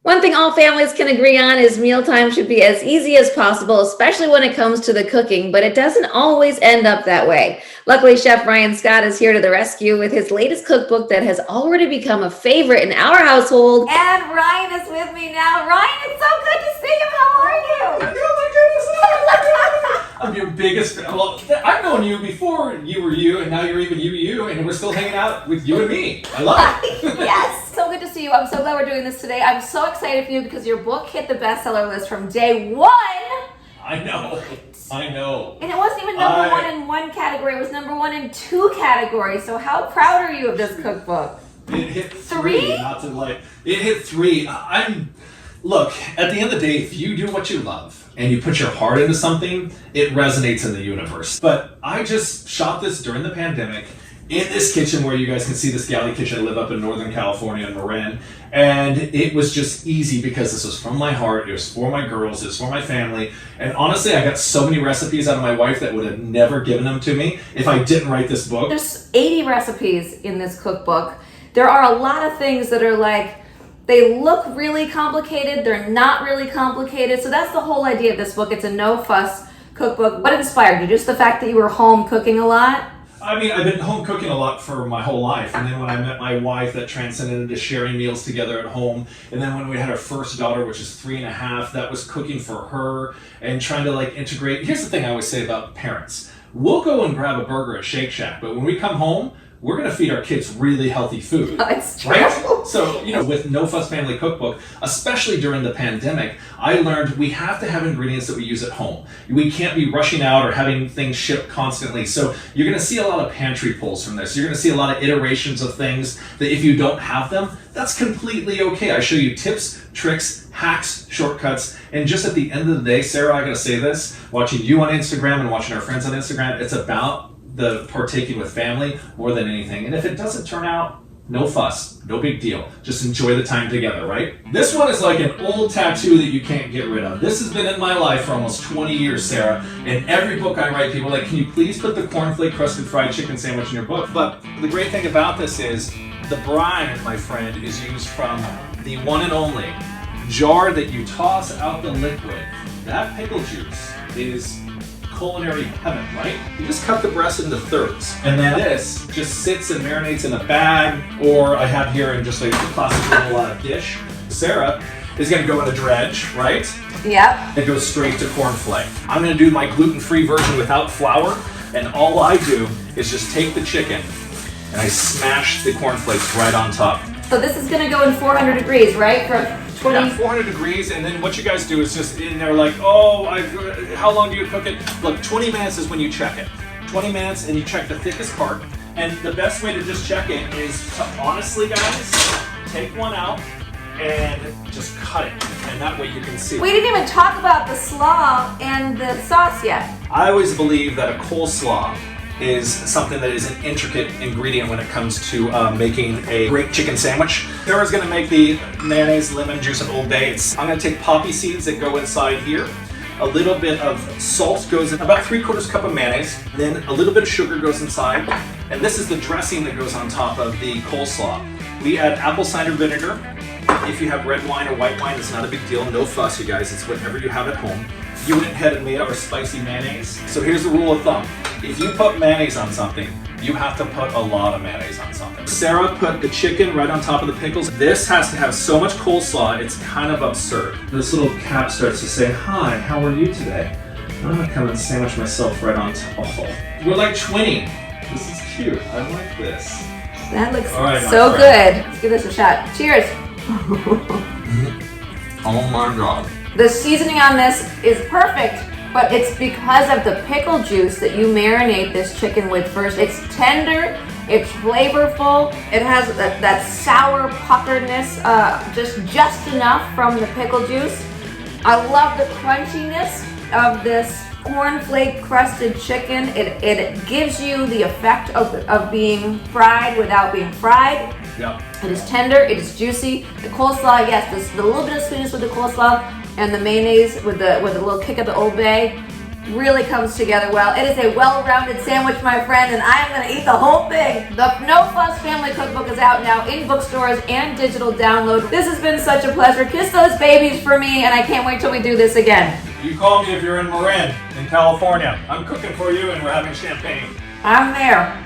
One thing all families can agree on is mealtime should be as easy as possible, especially when it comes to the cooking, but it doesn't always end up that way. Luckily, Chef Ryan Scott is here to the rescue with his latest cookbook that has already become a favorite in our household. And Ryan is with me now. Ryan, it's so good to see you. How are you? Oh my goodness! I'm your biggest fan. Well, I've known you before you were you, and now you're even you, and we're still hanging out with you and me. I love it. Yes, so good to see you. I'm so glad we're doing this today. I'm so excited for you because your book hit the bestseller list from day one. I know. And it wasn't even number one in one category. It was number one in two categories. So how proud are you of this cookbook? It hit three. Not to it hit three. Look, at the end of the day, if you do what you love and you put your heart into something, it resonates in the universe. But I just shot this during the pandemic in this kitchen where you guys can see this galley kitchen. I live up in Northern California in Marin. And it was just easy because this was from my heart. It was for my girls. It was for my family. And honestly, I got so many recipes out of my wife that would have never given them to me if I didn't write this book. There's 80 recipes in this cookbook. There are a lot of things that are like, they look really complicated. They're not really complicated. So that's the whole idea of this book. It's a no-fuss cookbook. What inspired you? Just the fact that you were home cooking a lot? I mean, I've been home cooking a lot for my whole life. And then when I met my wife, that transcended into sharing meals together at home. And then when we had our first daughter, which is 3.5, that was cooking for her and trying to integrate. Here's the thing I always say about parents. We'll go and grab a burger at Shake Shack, but when we come home, we're going to feed our kids really healthy food. It's true. Right? So, with No Fuss Family Cookbook, especially during the pandemic, I learned we have to have ingredients that we use at home. We can't be rushing out or having things shipped constantly. So you're going to see a lot of pantry pulls from this. You're going to see a lot of iterations of things that if you don't have them, that's completely okay. I show you tips, tricks, hacks, shortcuts, and just at the end of the day, Sarah, I got to say this, watching you on Instagram and watching our friends on Instagram, it's about the partaking with family more than anything. And if it doesn't turn out, no fuss, no big deal. Just enjoy the time together, right? This one is like an old tattoo that you can't get rid of. This has been in my life for almost 20 years, Sarah. In every book I write, people are like, can you please put the cornflake-crusted fried chicken sandwich in your book? But the great thing about this is the brine, my friend, is used from the one and only jar that you toss out the liquid. That pickle juice is culinary heaven, right? You just cut the breast into thirds, and then this just sits and marinates in a bag, or I have here in just a plastic little dish. Sarah is going to go in a dredge, right? Yep. It goes straight to cornflake. I'm going to do my gluten-free version without flour, and all I do is just take the chicken and I smash the cornflakes right on top. So this is going to go in 400 degrees, right? For 20? Yeah, 400 degrees, and then what you guys do is just, and they're like, oh, how long do you cook it? Look, 20 minutes is when you check it. 20 minutes, and you check the thickest part. And the best way to just check it is to, honestly, guys, take one out and just cut it. And that way you can see. We didn't even talk about the slaw and the sauce yet. I always believe that a coleslaw is something that is an intricate ingredient when it comes to making a great chicken sandwich. Sarah's gonna make the mayonnaise, lemon juice, and Old Bay. I'm gonna take poppy seeds that go inside here. A little bit of salt goes in, about 3/4 cup of mayonnaise. Then a little bit of sugar goes inside. And this is the dressing that goes on top of the coleslaw. We add apple cider vinegar. If you have red wine or white wine, it's not a big deal. No fuss, you guys. It's whatever you have at home. You went ahead and made our spicy mayonnaise. So here's the rule of thumb. If you put mayonnaise on something, you have to put a lot of mayonnaise on something. Sarah put the chicken right on top of the pickles. This has to have so much coleslaw, it's kind of absurd. This little cap starts to say, hi, how are you today? I'm gonna come and sandwich myself right on top. Oh, we're like twinning. This is cute, I like this. That looks right, so good. Let's give this a shot. Cheers. Oh my God. The seasoning on this is perfect, but it's because of the pickle juice that you marinate this chicken with first. It's tender, it's flavorful, it has that sour puckeredness, just enough from the pickle juice. I love the crunchiness of this cornflake-crusted chicken. It gives you the effect of being fried without being fried. Yep. It is tender, it is juicy. The coleslaw, yes, the little bit of sweetness with the coleslaw and the mayonnaise with the little kick of the Old Bay. really comes together well. It is a well-rounded sandwich, my friend, and I am going to eat the whole thing. The No Fuss Family Cookbook is out now in bookstores and digital download. This has been such a pleasure. Kiss those babies for me, and I can't wait till we do this again. You call me if you're in Marin, in California. I'm cooking for you and we're having champagne. I'm there.